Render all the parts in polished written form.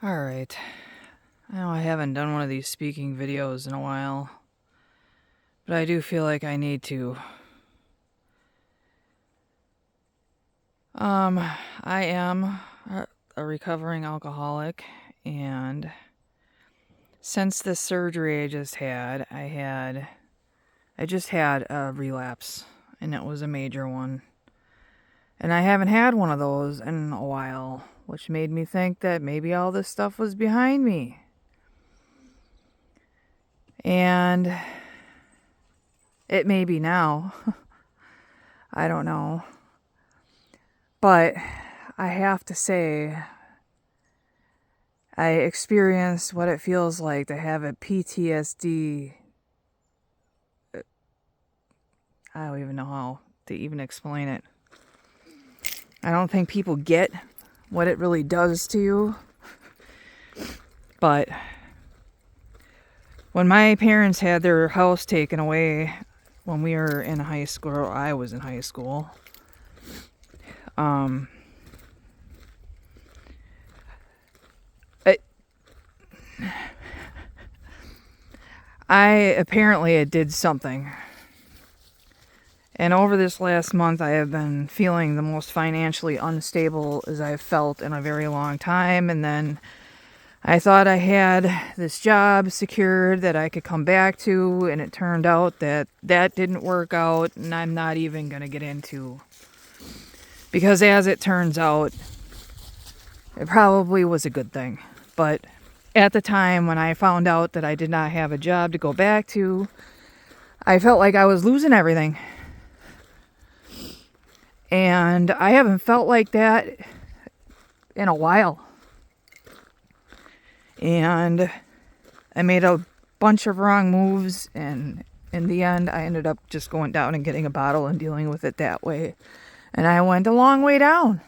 Alright, I know I haven't done one of these speaking videos in a while, but I do feel like I need to. I am a recovering alcoholic, and since this surgery I just had, I just had a relapse, and it was a major one. And I haven't had one of those in a while, which made me think that maybe all this stuff was behind me. And it may be now. I don't know. But I have to say, I experienced what it feels like to have a PTSD. I don't even know how to even explain it. I don't think people get what it really does to you. But when my parents had their house taken away when we were in high school, or I was in high school, I did something. And over this last month, I have been feeling the most financially unstable as I've felt in a very long time. And then I thought I had this job secured that I could come back to, and it turned out that that didn't work out, and I'm not even going to get into. Because as it turns out, it probably was a good thing. But at the time when I found out that I did not have a job to go back to, I felt like I was losing everything. And I haven't felt like that in a while. And I made a bunch of wrong moves, and in the end I ended up just going down and getting a bottle and dealing with it that way. And I went a long way down.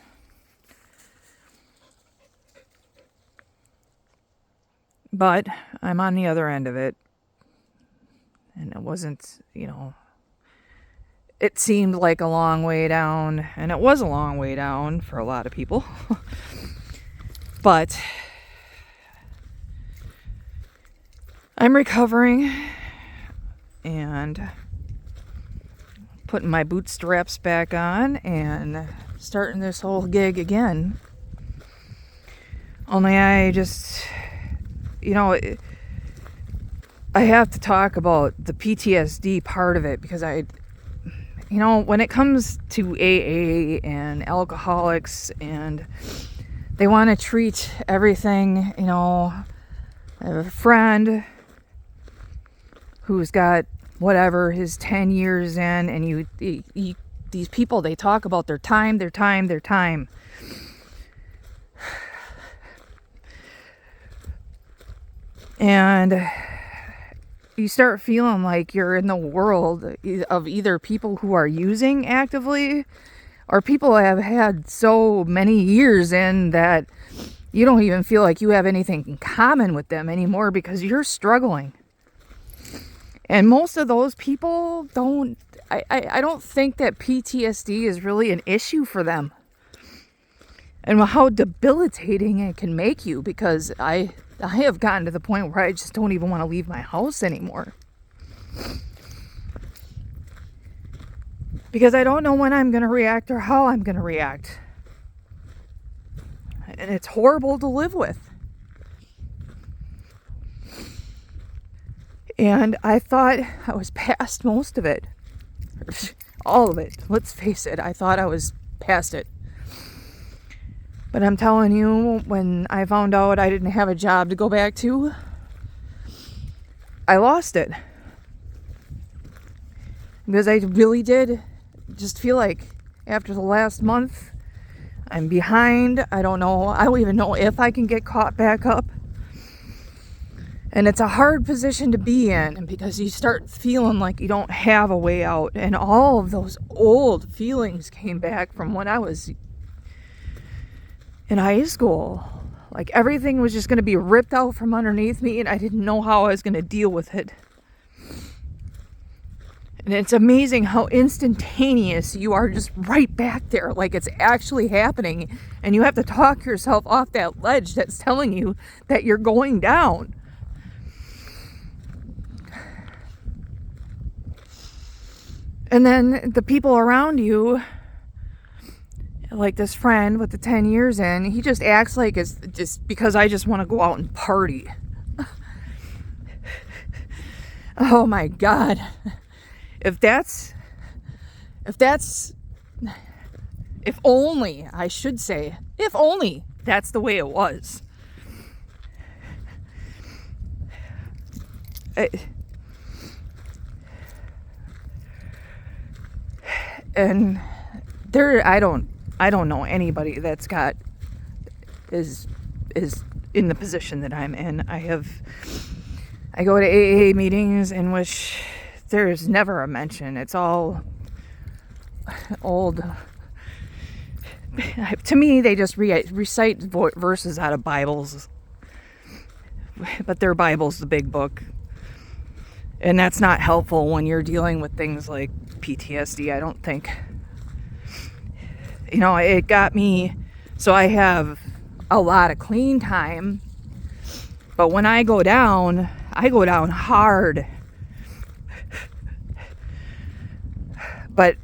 But I'm on the other end of it. And it wasn't, it seemed like a long way down, and it was a long way down for a lot of people. But I'm recovering and putting my bootstraps back on and starting this whole gig again. Only I just, I have to talk about the PTSD part of it, because when it comes to AA and alcoholics, and they want to treat everything, I have a friend who's got whatever, his 10 years in, and these people, they talk about their time. And you start feeling like you're in the world of either people who are using actively, or people have had so many years in that you don't even feel like you have anything in common with them anymore because you're struggling. And most of those people I don't think that PTSD is really an issue for them. And how debilitating it can make you, because I have gotten to the point where I just don't even want to leave my house anymore. Because I don't know when I'm going to react or how I'm going to react. And it's horrible to live with. And I thought I was past most of it. All of it. Let's face it. I thought I was past it. But I'm telling you, when I found out I didn't have a job to go back to, I lost it. Because I really did just feel like after the last month, I'm behind. I don't even know if I can get caught back up. And it's a hard position to be in, because you start feeling like you don't have a way out. And all of those old feelings came back from when I was in high school. Like everything was just going to be ripped out from underneath me, and I didn't know how I was going to deal with it. And And it's amazing how instantaneous you are, just right back there, like it's actually happening. And you have to talk yourself off that ledge that's telling you that you're going down. And then the people around you, like this friend with the 10 years in, he just acts like it's just because I just want to go out and party. Oh my God. If only, I should say, if only that's the way it was. And there, I don't know anybody that's is in the position that I'm in. I go to AA meetings in which there's never a mention. It's all old. To me, they just recite verses out of Bibles. But their Bible's the big book. And that's not helpful when you're dealing with things like PTSD, I don't think. You know, it got me, so I have a lot of clean time. But when I go down hard. But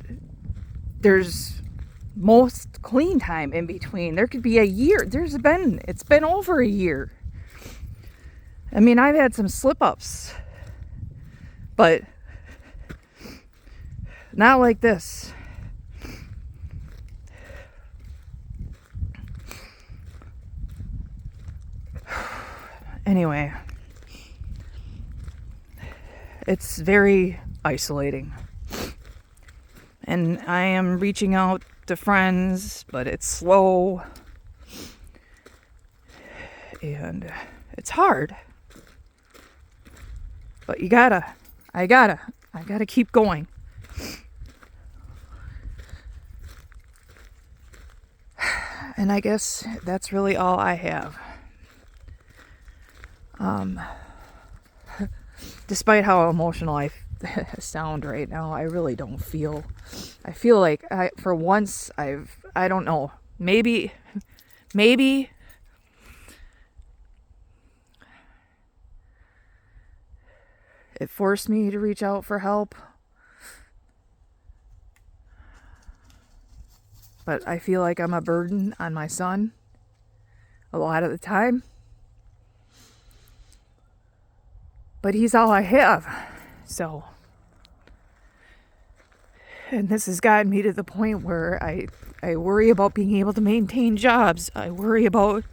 there's most clean time in between. There could be a year. It's been over a year. I mean, I've had some slip-ups, but not like this. Anyway, it's very isolating. And I am reaching out to friends, but it's slow. And it's hard. But I gotta keep going. And I guess that's really all I have. Despite how emotional I sound right now, I really don't feel. I feel like for once I don't know. Maybe it forced me to reach out for help. But I feel like I'm a burden on my son a lot of the time. But he's all I have. So, and this has gotten me to the point where I worry about being able to maintain jobs. I worry about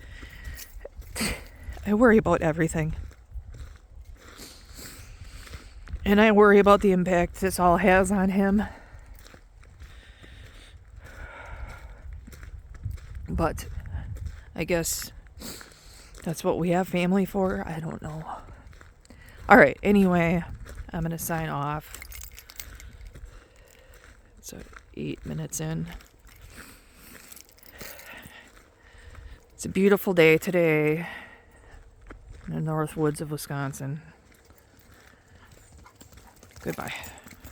everything. And I worry about the impact this all has on him. But I guess that's what we have family for. I don't know. All right, anyway, I'm going to sign off. It's 8 minutes in. It's a beautiful day today in the north woods of Wisconsin. Goodbye.